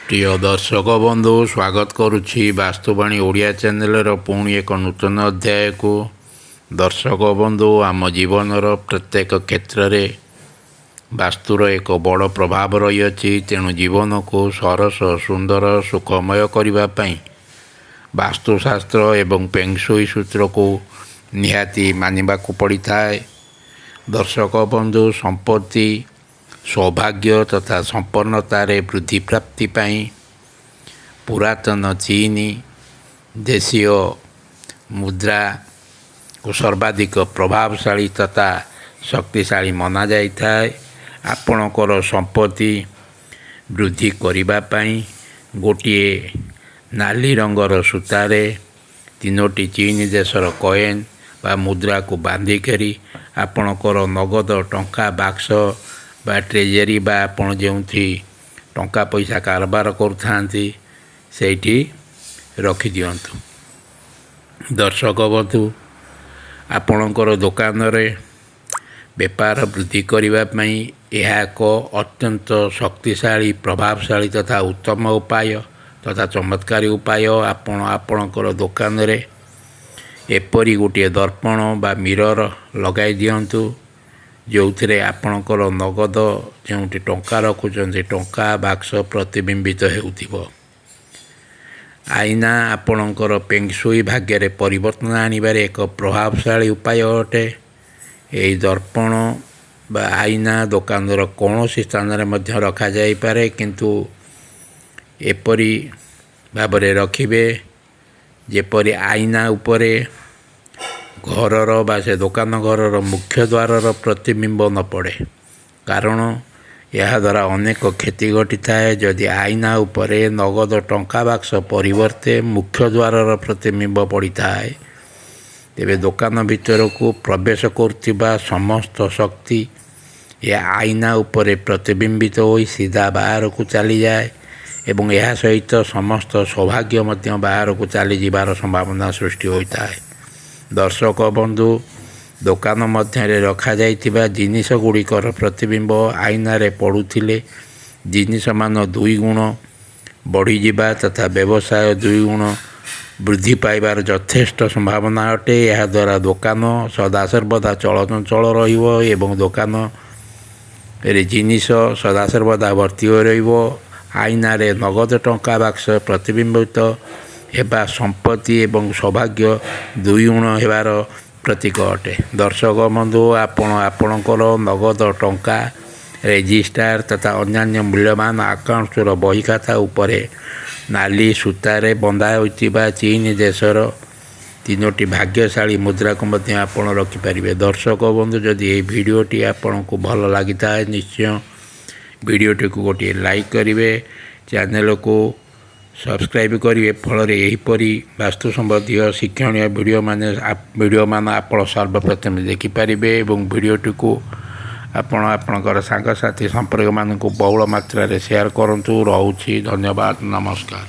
প্রিয় দর্শକ ବନ୍ଧୁ ସ୍ୱାଗତ କରୁଛି ବାସ୍ତୁବାଣୀ ଓଡ଼ିଆ ଚ୍ୟାନେଲର ପୁଣି ଏକ ନୂତନ ଅଧ୍ୟାୟକୁ। ଦର୍ଶକ ବନ୍ଧୁ, ଆମ ଜୀବନର ପ୍ରତ୍ୟେକ କ୍ଷେତ୍ରରେ ବାସ୍ତୁର ଏକ ବଡ଼ ପ୍ରଭାବ ରହିଅଛି। ତେଣୁ ଜୀବନକୁ ସରସ, ସୁନ୍ଦର, ସୁଖମୟ କରିବା ପାଇଁ ବାସ୍ତୁଶାସ୍ତ୍ର ଏବଂ ଫେଙ୍ଗଶୁଇ ସୂତ୍ରକୁ ନିହାତି ମାନିବାକୁ ପଡ଼ିଥାଏ। ଦର୍ଶକ ବନ୍ଧୁ, ସମ୍ପତ୍ତି, ସୌଭାଗ୍ୟ ତଥା ସମ୍ପନ୍ନତାରେ ବୃଦ୍ଧି ପ୍ରାପ୍ତି ପାଇଁ ପୁରାତନ ଚୀନ ଦେଶୀୟ ମୁଦ୍ରାକୁ ସର୍ବାଧିକ ପ୍ରଭାବଶାଳୀ ତଥା ଶକ୍ତିଶାଳୀ ମନାଯାଇଥାଏ। ଆପଣଙ୍କର ସମ୍ପତ୍ତି ବୃଦ୍ଧି କରିବା ପାଇଁ ଗୋଟିଏ ନାଲି ରଙ୍ଗର ସୂତାରେ 3ଟି ଚୀନ ଦେଶର କଏନ୍ ବା ମୁଦ୍ରାକୁ ବାନ୍ଧିକରି ଆପଣଙ୍କର ନଗଦ ଟଙ୍କା ବାକ୍ସ ବା ଟ୍ରେଜେରୀ ବା ଆପଣ ଯେଉଁଠି ଟଙ୍କା ପଇସା କାରବାର କରୁଥାନ୍ତି ସେଇଠି ରଖିଦିଅନ୍ତୁ। ଦର୍ଶକ ବନ୍ଧୁ, ଆପଣଙ୍କର ଦୋକାନରେ ବେପାର ବୃଦ୍ଧି କରିବା ପାଇଁ ଏହା ଏକ ଅତ୍ୟନ୍ତ ଶକ୍ତିଶାଳୀ, ପ୍ରଭାବଶାଳୀ ତଥା ଉତ୍ତମ ଉପାୟ ତଥା ଚମତ୍କାରୀ ଉପାୟ। ଆପଣ ଆପଣଙ୍କର ଦୋକାନରେ ଏପରି ଗୋଟିଏ ଦର୍ପଣ ବା ମିରର ଲଗାଇ ଦିଅନ୍ତୁ, ଯେଉଁଥିରେ ଆପଣଙ୍କର ନଗଦ ଯେଉଁଠି ଟଙ୍କା ରଖୁଛନ୍ତି ଟଙ୍କା ବାକ୍ସ ପ୍ରତିବିମ୍ବିତ ହେଉଥିବ। ଆଇନା ଆପଣଙ୍କର ଫେଙ୍ଗଶୁଇ ଭାଗ୍ୟରେ ପରିବର୍ତ୍ତନ ଆଣିବାରେ ଏକ ପ୍ରଭାବଶାଳୀ ଉପାୟ ଅଟେ। ଏହି ଦର୍ପଣ ବା ଆଇନା ଦୋକାନର କୌଣସି ସ୍ଥାନରେ ମଧ୍ୟ ରଖାଯାଇପାରେ, କିନ୍ତୁ ଏପରି ଭାବରେ ରଖିବେ ଯେପରି ଆଇନା ଉପରେ ଘରର ବା ସେ ଦୋକାନ ଘରର ମୁଖ୍ୟ ଦ୍ୱାରର ପ୍ରତିବିମ୍ବ ନ ପଡ଼େ, କାରଣ ଏହାଦ୍ୱାରା ଅନେକ କ୍ଷତି ଘଟିଥାଏ। ଯଦି ଆଇନା ଉପରେ ନଗଦ ଟଙ୍କା ବାକ୍ସ ପରିବର୍ତ୍ତେ ମୁଖ୍ୟ ଦ୍ୱାରର ପ୍ରତିବିମ୍ବ ପଡ଼ିଥାଏ, ତେବେ ଦୋକାନ ଭିତରକୁ ପ୍ରବେଶ କରୁଥିବା ସମସ୍ତ ଶକ୍ତି ଏହା ଆଇନା ଉପରେ ପ୍ରତିବିମ୍ବିତ ହୋଇ ସିଧା ବାହାରକୁ ଚାଲିଯାଏ ଏବଂ ଏହା ସହିତ ସମସ୍ତ ସୌଭାଗ୍ୟ ମଧ୍ୟ ବାହାରକୁ ଚାଲିଯିବାର ସମ୍ଭାବନା ସୃଷ୍ଟି ହୋଇଥାଏ। ଦର୍ଶକ ବନ୍ଧୁ, ଦୋକାନ ମଧ୍ୟରେ ରଖାଯାଇଥିବା ଜିନିଷ ଗୁଡ଼ିକର ପ୍ରତିବିମ୍ବ ଆଇନାରେ ପଡ଼ୁଥିଲେ ଜିନିଷମାନ 2 ଗୁଣ ବଢ଼ିଯିବା ତଥା ବ୍ୟବସାୟ 2 ଗୁଣ ବୃଦ୍ଧି ପାଇବାର ଯଥେଷ୍ଟ ସମ୍ଭାବନା ଅଟେ। ଏହାଦ୍ୱାରା ଦୋକାନ ସଦାସର୍ବଦା ଚଳଚଞ୍ଚଳ ରହିବ ଏବଂ ଦୋକାନରେ ଜିନିଷ ସଦାସର୍ବଦା ଭର୍ତ୍ତି ହୋଇ ରହିବ। ଆଇନାରେ ନଗଦ ଟଙ୍କା ବାକ୍ସ ପ୍ରତିବିମ୍ବିତ ହେବା ସମ୍ପତ୍ତି ଏବଂ ସୌଭାଗ୍ୟ 2 ଗୁଣ ହେବାର ପ୍ରତୀକ ଅଟେ। ଦର୍ଶକ ବନ୍ଧୁ, ଆପଣ ଆପଣଙ୍କର ନଗଦ ଟଙ୍କା, ରେଜିଷ୍ଟାର ତଥା ଅନ୍ୟାନ୍ୟ ମୂଲ୍ୟବାନ ଆକାଉଣ୍ଟର ବହିଖାତା ଉପରେ ନାଲି ସୂତାରେ ବନ୍ଧା ହୋଇଥିବା ଚୀନ ଦେଶର 3ଟି ଭାଗ୍ୟଶାଳୀ ମୁଦ୍ରାକୁ ମଧ୍ୟ ଆପଣ ରଖିପାରିବେ। ଦର୍ଶକ ବନ୍ଧୁ, ଯଦି ଏହି ଭିଡ଼ିଓଟି ଆପଣଙ୍କୁ ଭଲ ଲାଗିଥାଏ ନିଶ୍ଚୟ ଭିଡ଼ିଓଟିକୁ ଗୋଟିଏ ଲାଇକ୍ କରିବେ, ଚ୍ୟାନେଲକୁ ସବସ୍କ୍ରାଇବ୍ କରିବେ। ଫଳରେ ଏହିପରି ବାସ୍ତୁ ସମ୍ବନ୍ଧୀୟ ଶିକ୍ଷଣୀୟ ଭିଡ଼ିଓମାନ ଆପଣ ସର୍ବପ୍ରଥମେ ଦେଖିପାରିବେ ଏବଂ ଭିଡ଼ିଓଟିକୁ ଆପଣ ଆପଣଙ୍କର ସାଙ୍ଗସାଥି ସମ୍ପର୍କମାନଙ୍କୁ ବହୁଳ ମାତ୍ରାରେ ସେୟାର କରନ୍ତୁ। ରହୁଛି, ଧନ୍ୟବାଦ, ନମସ୍କାର।